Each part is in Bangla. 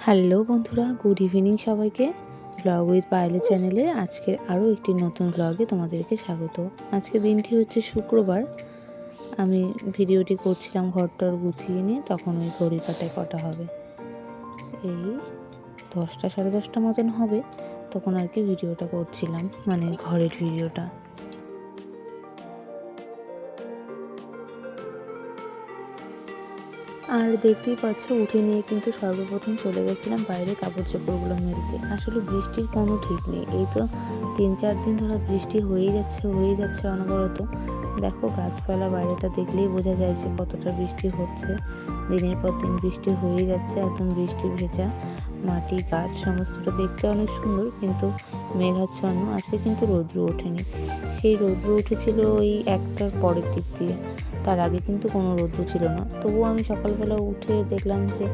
হ্যালো বন্ধুরা, গুড ইভিনিং সবাইকে। ব্লগ উইথ পায়েলের চ্যানেলে আজকের আরও একটি নতুন ব্লগে তোমাদেরকে স্বাগত। আজকে দিনটি হচ্ছে শুক্রবার। আমি ভিডিওটি করছিলাম ঘরটর গুছিয়ে নিয়ে, তখন ওই ঘড়ি কাটায় কটা হবে, এই 10টা 10:30 মতন হবে, তখন আর কি ভিডিওটা করছিলাম, মানে ঘরের ভিডিওটা। আর দেখতেই পাচ্ছ, উঠে নিয়ে কিন্তু সর্বপ্রথম চলে গেছিলাম বাইরে কাপড় চোপড়গুলো মেলতে। আসলে বৃষ্টির কোনো ঠিক নেই, এই তো 3-4 দিন ধরে বৃষ্টি হয়েই যাচ্ছে অনবরত। দেখো গাছপালা বাইরেটা দেখলেই বোঝা যায় যে কতটা বৃষ্টি হচ্ছে। দিনের পর দিন বৃষ্টি হয়েই যাচ্ছে, একদম বৃষ্টি ভেজা মাটি গাছ সমস্তটা দেখতে অনেক সুন্দর, কিন্তু মেঘাচ্ছন্ন। আজকে কিন্তু রৌদ্র ওঠেনি, সেই রৌদ্র উঠেছিল ওই 1টার পরের দিক দিয়ে, তার আগে কিন্তু কোনো রৌদ্র ছিল না। তবুও আমি সকালবেলা উঠে দেখলাম যে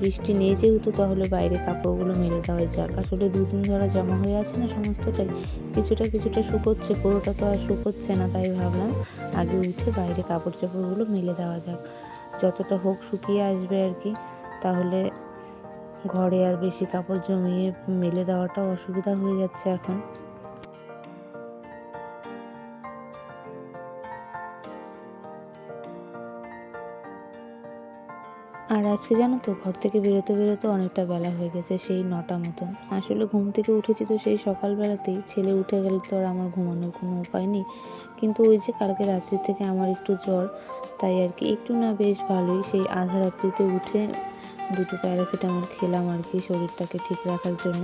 বৃষ্টি নেই যেহেতু, তাহলে বাইরে কাপড়গুলো মেলে দেওয়াই যাক। আসলে 2 দিন ধরে জমা হয়ে আছে না সমস্তটাই, কিছুটা শুকোচ্ছে, পুরোটা তো আর শুকোচ্ছে না। তাই ভাবলাম আগে উঠে বাইরে কাপড় চাপড়গুলো মেলে দেওয়া যাক, যতটা হোক শুকিয়ে আসবে আর কি। তাহলে ঘরে আর বেশি কাপড় জমিয়ে মেলে দেওয়াটাও অসুবিধা হয়ে যাচ্ছে এখন। আর আজকে জানো তো, ঘর থেকে বেরোতে অনেকটা বেলা হয়ে গেছে, সেই 9টা মতন। আসলে ঘুম থেকে উঠেছি তো সেই সকালবেলাতেই, ছেলে উঠে গেলে তো আর আমার ঘুমানোর কোনো উপায় নেই। কিন্তু ওই যে কালকে রাত্রি থেকে আমার একটু জ্বর, তাই আর কি একটু না বেশ ভালোই, সেই আধা রাত্রিতে উঠে 2টো প্যারাসিটামল খেলাম আর কি, শরীরটাকে ঠিক রাখার জন্য।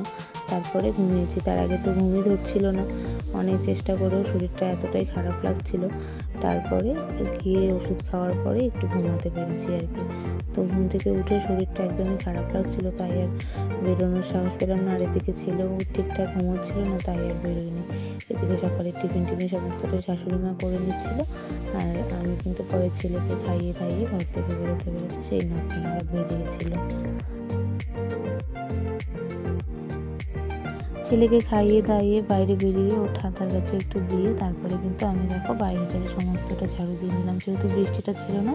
তারপরে ঘুমিয়েছি, তার আগে তো ঘুমই ধরছিল না। অনেক চেষ্টা করেও শরীরটা এতটাই খারাপ লাগছিল, তারপরে গিয়ে ওষুধ খাওয়ার পরে একটু ঘুমাতে পেরেছি আর কি। তো ঘুম থেকে উঠে শরীরটা একদমই খারাপ লাগছিল, তাই আর বেরোনোর সাহস পেলাম না। আর এদিকে ছেলেও ঠিকঠাক ঘুমোচ্ছিল না, তাই আর বেরোয়নি। এদিকে সকালে টিফিন সমস্তটাই শাশুড়ি মা করে নিচ্ছিল, আর আমি কিন্তু পরে ছেলেকে খাইয়ে দাইয়ে ঘর থেকে বেরোতে সেই 9টা নাগাদ বেজে গেছিলো। ছেলেকে খাইয়ে দাইয়ে বাইরে বেরিয়ে ওর ঠান্ডার কাছে একটু দিয়ে তারপরে কিন্তু আমি দেখো বাইরেটাকে সমস্তটা ঝাড়ু দিয়ে নিলাম, যেহেতু বৃষ্টিটা ছিল না,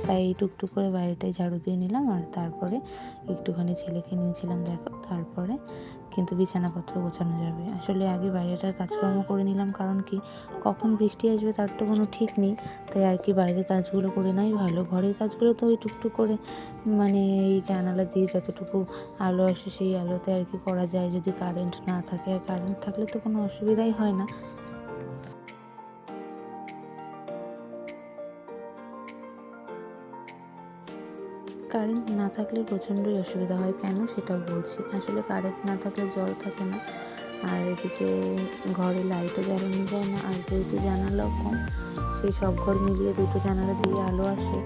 তাই টুকটুক করে বাইরেটাই ঝাড়ু দিয়ে নিলাম। আর তারপরে একটুখানি ছেলেকে নিয়েছিলাম দেখো, তারপরে কিন্তু বিছানাপত্র গোছানো যাবে। আসলে আগে বাইরেটার কাজকর্ম করে নিলাম, কারণ কি কখন বৃষ্টি আসবে তার তো কোনো ঠিক নেই, তাই আর কি বাইরের কাজগুলো করে নেওয়াই ভালো। ঘরের কাজগুলো তো ওই টুকটুক করে, মানে এই জানালা দিয়ে যতটুকু আলো আসে সেই আলোতে আর কি করা যায়, যদি কারেন্ট না থাকে। আর কারেন্ট থাকলে তো কোনো অসুবিধাই হয় না। কারেন্ট না থাকলে প্রচণ্ডই অসুবিধা হয়, কেন সেটাও বলছি। আসলে কারেন্ট না থাকলে জল থাকে না, আর এদিকে ঘরে লাইটও জ্বালানো যায় না। আর যেহেতু জানালাও কম, সেই সব ঘর মিলিয়ে 2টো জানালা দিয়ে আলো আসে,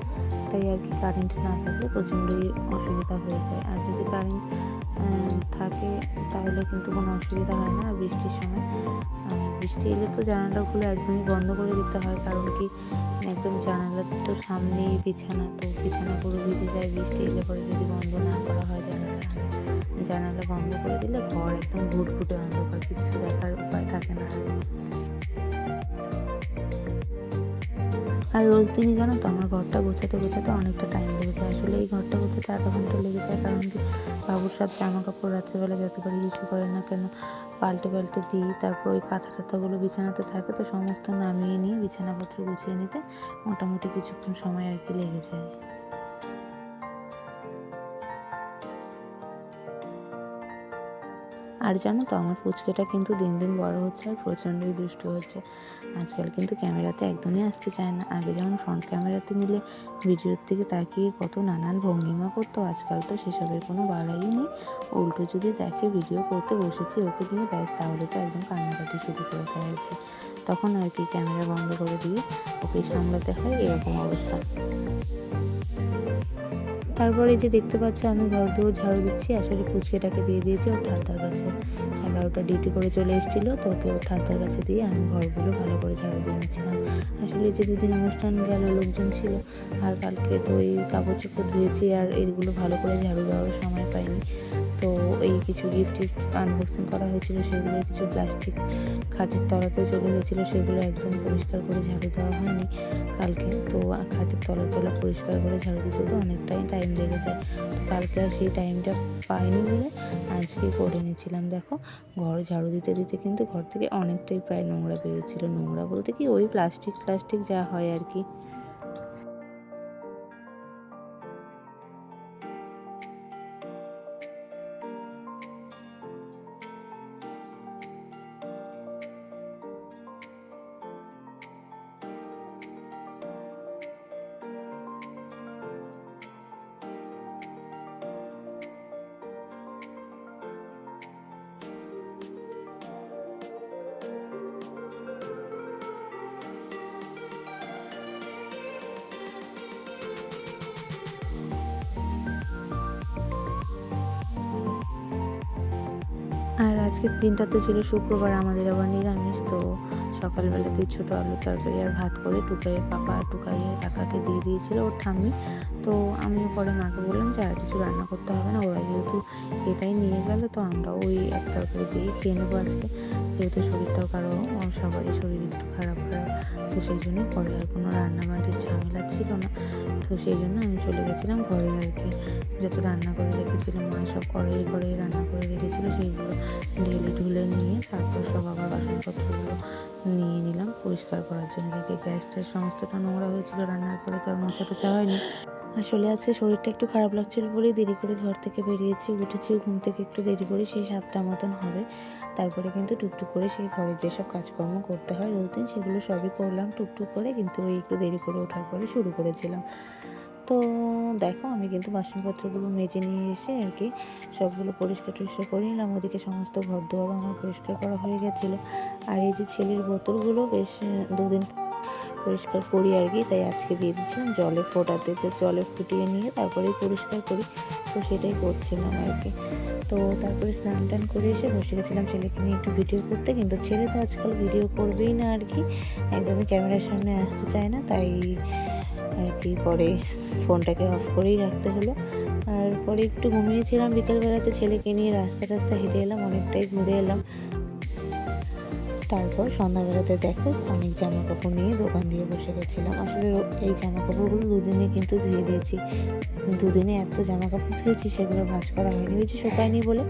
তাই আর কি কারেন্ট না থাকলে প্রচণ্ডই অসুবিধা হয়ে যায়। আর যদি কারেন্ট থাকে তাহলে কিন্তু কোনো অসুবিধা হয় না। আর বৃষ্টির সময়, বৃষ্টি এলে তো জানালাগুলো একদমই বন্ধ করে দিতে হয়, কারণ কি একদম জানালার তো সামনেই বিছানা, তো বিছানা পুরো ভিজে যায়। বৃষ্টি এলে পরে যদি বন্ধ না করা হয় জানালা বন্ধ করে দিলে ঘর একদম ঘুটঘুটে অন্ধকার, কিছু দেখার উপায় থাকে না। আর রোজ দিনই জানো তো আমার ঘরটা গোছাতে অনেকটা টাইম লেগে যায়। আসলে এই ঘরটা গোছাতে আধা ঘন্টা লেগে যায়, কারণ কি বাবুর সব জামা কাপড় রাত্রেবেলা যতবার কিছু করে না কেন পাল্টে দিই। তারপর ওই কাঁথা টাথাগুলো বিছানাতে থাকে, তো সমস্ত নামিয়ে নিয়ে বিছানাপত্র গুছিয়ে নিতে মোটামুটি কিছুক্ষণ সময় আর কি লেগে যায়। আর জানো তো আমার পুচকেটা কিন্তু দিন দিন বড় হচ্ছে আর প্রচণ্ডই দুষ্টু হচ্ছে। আজকাল কিন্তু ক্যামেরাতে একদমই আসতে চায় না। আগে যেমন ফ্রন্ট ক্যামেরাতে নিলে ভিডিওর দিকে তাকিয়ে কত নানান ভঙ্গিমা করতো, আজকাল তো সেসবের কোনো বালাই নেই। উল্টো যদি দেখে ভিডিও করতে বসেছি ওকে দিয়ে, ব্যাস তাহলে তো একদম কান্নাকাটি শুরু করে দেয় আর কি। তখন আর কি ক্যামেরা বন্ধ করে দিয়ে ওকে সামলাতে হয়, এরকম অবস্থা। তারপরে যে দেখতে পাচ্ছি আমি ঘর দুয়ার ঝাড়ু দিচ্ছি, আসলে পুচকেটাকে দিয়ে দিয়েছি ওর ঠান্ডার কাছে। 11টা ডিউটি করে চলে এসেছিলো, তো ওকে ওর ঠান্ডার কাছে দিয়ে আমি ঘরগুলো ভালো করে ঝাড়ু দিয়ে নিচ্ছিলাম। আসলে যে 2 দিন অনুষ্ঠান গেল লোকজন ছিল, আর কালকে তো ওই কাপড় চোপড় ধুয়েছি, আর এগুলো ভালো করে ঝাড়ু দেওয়ার সময় পাইনি। তো তো এই কিছু গিফট আনবক্সিং করা হয়েছিল, সেগুলো কিছু প্লাস্টিক খাটের তলাতেও চলে গেছিলো, সেগুলো একদম পরিষ্কার করে ঝাড়ু দেওয়া হয়নি কালকে। তো খাটের তলা পরিষ্কার করে ঝাড়ু দিতে তো অনেকটাই টাইম লেগে যায়, তো কালকে আর সেই টাইমটা পাইনি বলে আজকে করে নিয়েছিলাম। দেখো ঘর ঝাড়ু দিতে দিতে কিন্তু ঘর থেকে অনেকটাই প্রায় নোংরা বেরিয়েছিল, নোংরা বলতে কি ওই প্লাস্টিক যা হয় আর কি। আর আজকের দিনটা তো ছিল শুক্রবার, আমাদের আবার নিরামিষ। তো সকালবেলাতেই ছোটো আলুর তরকারি আর ভাত করে টুকাইয়ের পাপা টুকাইয়ের কাকাকে দিয়ে দিয়েছিল ওর ঠাম্মি। তো আমিও পরে মাকে বললাম যে আর কিছু রান্না করতে হবে না, ওরা যেহেতু এটাই নিয়ে গেল তো আমরা ওই এক তরকারি দিয়ে খেয়ে নেবো আজকে, যেহেতু শরীরটাও সবারই শরীর একটু খারাপ, তো সেই জন্যই পরে আর কোনো রান্নাবান্নার ঝামেলা ছিল না। তো সেই জন্য আমি চলে গেছিলাম ঘরে আর কি, যত রান্না করে রেখেছিলাম মা সব কড়াই রান্না করে রেখেছিলো সেইগুলো ঢুলে নিয়ে তারপর সব আবার বাসনপত্রগুলো নিয়ে নিলাম পরিষ্কার করার জন্য। দেখে গ্যাসটা সমস্তটা নোংরা হয়েছিল, রান্নার পরে তো আর মোছা টোছা হয়নি। আসলে আজকে শরীরটা একটু খারাপ লাগছিল বলেই দেরি করে ঘর থেকে বেরিয়েছি, উঠেছি ঘুম থেকে একটু দেরি করে, সেই 7টা মতন হবে। তারপরে কিন্তু টুকটুক করে সেই ঘরে যেসব কাজকর্ম করতে হয় রোজ দিন সেগুলো সবই করলাম টুকটুক করে, কিন্তু ওই একটু দেরি করে ওঠার পরে শুরু করেছিলাম। তো দেখো আমি কিন্তু বাসনপত্রগুলো মেজে নিয়ে এসে আর কি সবগুলো পরিষ্কার টরিষ্কার করে নিলাম। ওদিকে সমস্ত ঘর দুয়ারও আমার পরিষ্কার করা হয়ে গেছিলো। আর এই যে ছেলের বোতলগুলো বেশ 2 দিন পরিষ্কার করি আর কি, তাই আজকে দিয়ে দিচ্ছিলাম জলে ফোটাতে, যে জলে ফুটিয়ে নিয়ে তারপরেই পরিষ্কার করি, তো সেটাই করছিলাম আর কি। তো তারপরে স্নান টান করে এসে বসে গেছিলাম ছেলেকে নিয়ে একটু ভিডিও করতে, কিন্তু ছেলে তো আজকাল ভিডিও করবেই না আর কি, একদমই ক্যামেরার সামনে আসতে চায় না, তাই আর কি পরে ফোনটাকে অফ করেই রাখতে হলো। আর পরে একটু ঘুমিয়েছিলাম বিকেলবেলাতে, ছেলেকে নিয়ে রাস্তা হেঁটে এলাম, অনেকটাই ঘুরে এলাম। তারপর সন্ধ্যাবেলাতে দেখো অনেক জামা কাপড় নিয়ে দোকান দিয়ে বসে গেছিলাম। আসলে এই জামা কাপড়গুলো 2 দিনে কিন্তু ধুয়ে দিয়েছি, 2 দিনে এত জামা কাপড় ধুয়েছি সেগুলো ভাঁজ করা হয়নি, ওই যে শুকায়নি বলে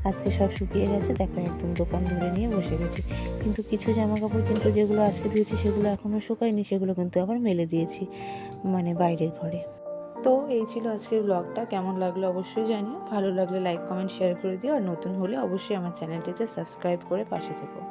আজকে সব শুকিয়ে গেছে। দেখো একদম দোকান ধরে নিয়ে বসে গেছি, কিন্তু কিছু জামা কাপড় কিন্তু যেগুলো আজকে ধুয়েছি সেগুলো এখনও শুকায়নি, সেগুলো কিন্তু আবার মেলে দিয়েছি মানে বাইরের ঘরে। তো এই ছিল আজকের ব্লগটা, কেমন লাগলো অবশ্যই জানিও, ভালো লাগলে লাইক কমেন্ট শেয়ার করে দিও, আর নতুন হলে অবশ্যই আমার চ্যানেলটিতে সাবস্ক্রাইব করে পাশে থেকো।